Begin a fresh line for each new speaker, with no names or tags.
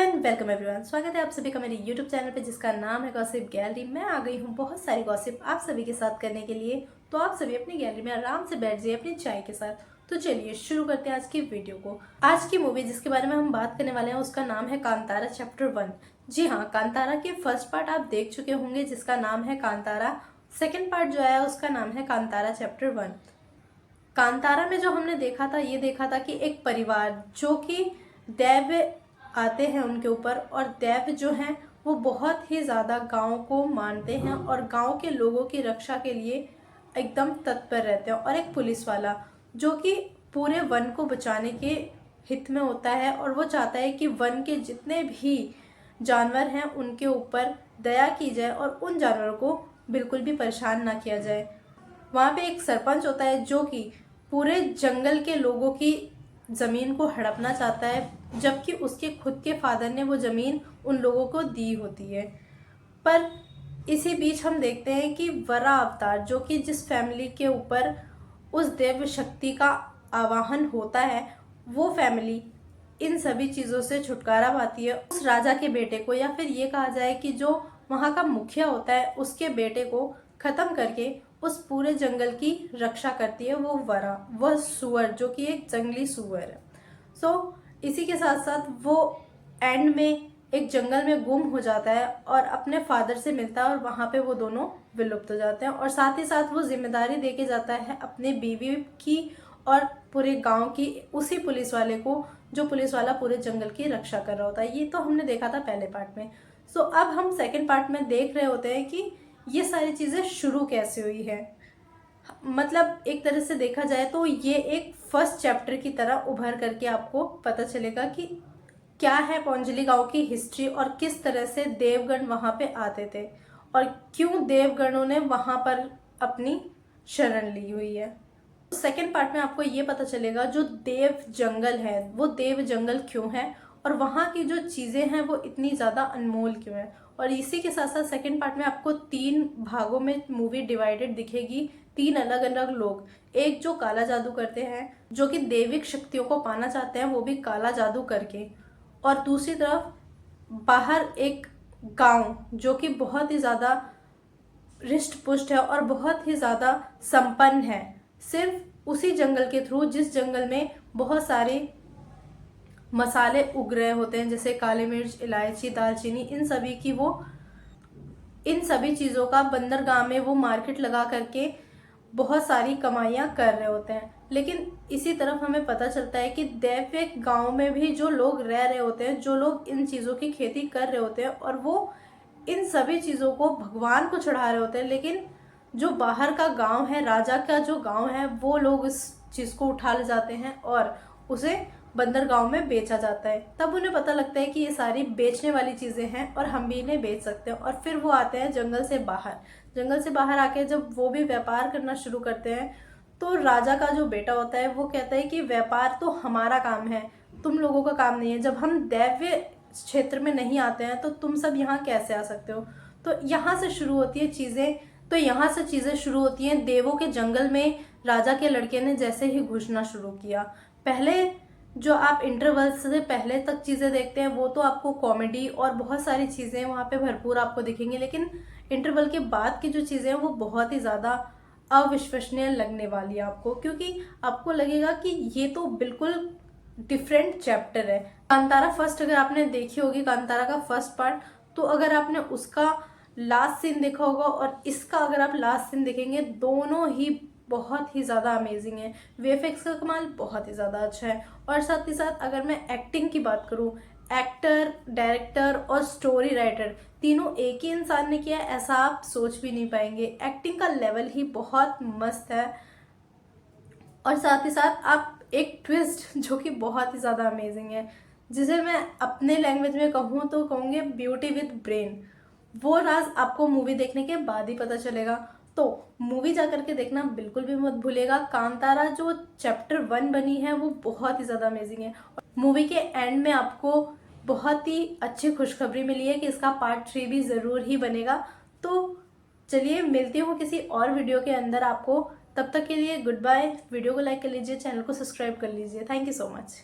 And welcome everyone. स्वागत है आप सभी का मेरे यूट्यूब चैनल पे जिसका नाम है गॉसिप गैलरी। मैं आ गई हूँ बहुत सारी गॉसिप आप सभी के साथ करने के लिए। तो आप सभी अपनी गैलरी में आराम से बैठ जाइए अपनी चाय के साथ। तो चलिए शुरू करते हैं आज की वीडियो को। आज की मूवी जिसके बारे में हम बात करने वाले हैं उसका नाम है कांतारा चैप्टर 1। जी हाँ, कांतारा के फर्स्ट पार्ट आप देख चुके होंगे जिसका नाम है कांतारा। सेकेंड पार्ट जो है उसका नाम है कांतारा चैप्टर 1। कांतारा में जो हमने देखा था ये देखा था कि एक परिवार जो कि दैव आते हैं उनके ऊपर, और दैव जो हैं वो बहुत ही ज़्यादा गांव को मानते हैं और गांव के लोगों की रक्षा के लिए एकदम तत्पर रहते हैं। और एक पुलिस वाला जो कि पूरे वन को बचाने के हित में होता है और वो चाहता है कि वन के जितने भी जानवर हैं उनके ऊपर दया की जाए और उन जानवरों को बिल्कुल भी परेशान ना किया जाए। वहाँ पे एक सरपंच होता है जो कि पूरे जंगल के लोगों की ज़मीन को हड़पना चाहता है, जबकि उसके खुद के फादर ने वो ज़मीन उन लोगों को दी होती है। पर इसी बीच हम देखते हैं कि वरा अवतार जो कि जिस फैमिली के ऊपर उस देव शक्ति का आवाहन होता है वो फैमिली इन सभी चीज़ों से छुटकारा पाती है। उस राजा के बेटे को, या फिर ये कहा जाए कि जो वहाँ का मुखिया होता है उसके बेटे को ख़त्म करके उस पूरे जंगल की रक्षा करती है वो वरा, वह सुअर जो कि एक जंगली सुअर है। इसी के साथ साथ वो एंड में एक जंगल में गुम हो जाता है और अपने फादर से मिलता है और वहाँ पे वो दोनों विलुप्त हो जाते हैं। और साथ ही साथ वो जिम्मेदारी दे के जाता है अपने बीवी की और पूरे गांव की उसी पुलिस वाले को, जो पुलिस वाला पूरे जंगल की रक्षा कर रहा होता है। ये तो हमने देखा था पहले पार्ट में। अब हम सेकेंड पार्ट में देख रहे होते हैं कि ये सारी चीज़ें शुरू कैसे हुई है। मतलब एक तरह से देखा जाए तो ये एक फर्स्ट चैप्टर की तरह उभर करके आपको पता चलेगा कि क्या है पौंजली गांव की हिस्ट्री और किस तरह से देवगण वहां पे आते थे और क्यों देवगणों ने वहां पर अपनी शरण ली हुई है। सेकेंड पार्ट में आपको ये पता चलेगा जो देव जंगल है वो देव जंगल क्यों है और वहाँ की जो चीज़ें हैं वो इतनी ज़्यादा अनमोल क्यों है। और इसी के साथ साथ सेकेंड पार्ट में आपको 3 भागों में मूवी डिवाइडेड दिखेगी। 3 अलग अलग लोग, एक जो काला जादू करते हैं जो कि दैविक शक्तियों को पाना चाहते हैं वो भी काला जादू करके, और दूसरी तरफ बाहर एक गांव जो कि बहुत ही ज़्यादा रिष्ट पुष्ट है और बहुत ही ज़्यादा संपन्न है सिर्फ उसी जंगल के थ्रू जिस जंगल में बहुत सारे मसाले उग रहे होते हैं जैसे काली मिर्च, इलायची, दालचीनी, इन सभी चीज़ों का बंदरगाह में वो मार्केट लगा करके बहुत सारी कमाइयाँ कर रहे होते हैं। लेकिन इसी तरफ हमें पता चलता है कि दैविक गांव में भी जो लोग रह रहे होते हैं, जो लोग इन चीज़ों की खेती कर रहे होते हैं और वो इन सभी चीज़ों को भगवान को चढ़ा रहे होते हैं, लेकिन जो बाहर का गांव है, राजा का जो गांव है, वो लोग इस चीज़ को उठा ले जाते हैं और उसे बंदरगांव में बेचा जाता है। तब उन्हें पता लगता है कि ये सारी बेचने वाली चीज़ें हैं और हम भी इन्हें बेच सकते हैं। और फिर वो आते हैं जंगल से बाहर आके जब वो भी व्यापार करना शुरू करते हैं तो राजा का जो बेटा होता है वो कहता है कि व्यापार तो हमारा काम है, तुम लोगों का काम नहीं है। जब हम दैव्य क्षेत्र में नहीं आते हैं तो तुम सब यहाँ कैसे आ सकते हो। तो यहाँ से शुरू होती है चीज़ें देवों के जंगल में राजा के लड़के ने जैसे ही घुसना शुरू किया। पहले जो आप इंटरवल से पहले तक चीज़ें देखते हैं वो तो आपको कॉमेडी और बहुत सारी चीज़ें वहाँ पे भरपूर आपको दिखेंगी, लेकिन इंटरवल के बाद की जो चीज़ें हैं वो बहुत ही ज़्यादा अविश्वसनीय लगने वाली है आपको, क्योंकि आपको लगेगा कि ये तो बिल्कुल डिफरेंट चैप्टर है। कांतारा फर्स्ट अगर आपने देखी होगी, कांतारा का फर्स्ट पार्ट, तो अगर आपने उसका लास्ट सीन देखा होगा और इसका अगर आप लास्ट सीन देखेंगे, दोनों ही बहुत ही ज़्यादा अमेजिंग है। वीएफएक्स का कमाल बहुत ही ज़्यादा अच्छा है। और साथ ही साथ अगर मैं एक्टिंग की बात करूँ, एक्टर, डायरेक्टर और स्टोरी राइटर तीनों एक ही इंसान ने किया ऐसा आप सोच भी नहीं पाएंगे। एक्टिंग का लेवल ही बहुत मस्त है। और साथ ही साथ आप एक ट्विस्ट जो कि बहुत ही ज़्यादा अमेजिंग है, जिसे मैं अपने लैंग्वेज में कहूँ तो कहूँगे ब्यूटी विद ब्रेन। वो राज आपको मूवी देखने के बाद ही पता चलेगा। तो मूवी जा करके देखना बिल्कुल भी मत भूलेगा। कांतारा जो चैप्टर 1 बनी है वो बहुत ही ज़्यादा अमेजिंग है। मूवी के एंड में आपको बहुत ही अच्छी खुशखबरी मिली है कि इसका पार्ट 3 भी ज़रूर ही बनेगा। तो चलिए मिलती हूँ किसी और वीडियो के अंदर आपको। तब तक के लिए गुड बाय। वीडियो को लाइक कर लीजिए, चैनल को सब्सक्राइब कर लीजिए। Thank you so much.